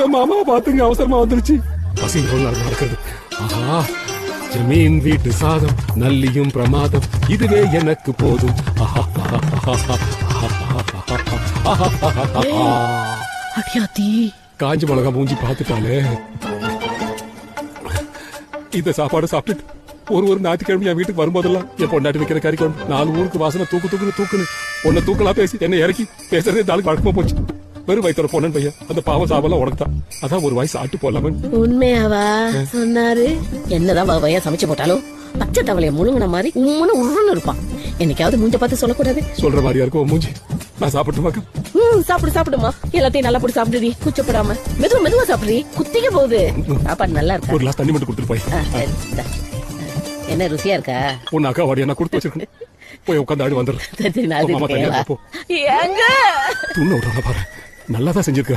என் மாமாவை பாத்துங்க அவசரமா வந்துருச்சு. பசிங்க நடக்கிறது. ஆஹா, ஜமீன் வீட்டு சாதம் நல்லியும் பிரமாதம் இதுவே எனக்கு போதும். அடியாத்தி காஞ்சி மிளகா மூஞ்சி பாத்துட்டாலே. இந்த சாப்பாடு சாப்பிட்டுட்டு ஒரு ஞாயிற்றுக்கிழமை என் வீட்டுக்கு வரும்போதெல்லாம் என் பொண்டாட்டி வைக்கிற கறி கொண்டு 4 ஊருக்கு வாசனை தூக்குன்னு உன்னை தூக்கலாம் பேசி என்ன இறக்கி பேசுறதே நாளைக்கு வழக்கமா போச்சு. வெறும் வயிற்றுல பொண்ணன் பையன் அந்த பாவம் சாபெல்லாம் உனக்குதான். அதான் ஒரு வயசு ஆட்டு போடலாமே. உண்மையாவா சொன்னாரு? என்னதான் வகையா சமைச்சு போட்டாலும் பச்சை தவளைய முழுங்கின மாதிரி உம்முன்னு உருன்னு இருப்பான். என்னைக்காவது மூஞ்ச பார்த்து சொல்லக்கூடாது. சொல்ற மாதிரியா இருக்கும் மூஞ்சி. நான் சாப்பிட்டுமாக்கா? சாப்பிடுமா, எல்லாத்தையும் நல்லா போட்டு சாப்பிடுடி, கூச்சப்படாம. மெதுவா சாப்பிடுறி, குத்திக்க போகுது. சாப்பாடு நல்லா இருக்கா? ஒரு கிளாஸ் தண்ணி மட்டும் கொடுத்துட்டு போய். என்ன ருசியா இருக்கா? உன் அக்கா வாடியா நான் கொடுத்து வச்சிருக்கேன். போய் உட்காந்து ஆடி வந்துடுறேன். துண்ண விடுறாங்க பாரு, நல்லாதான் செஞ்சிருக்க.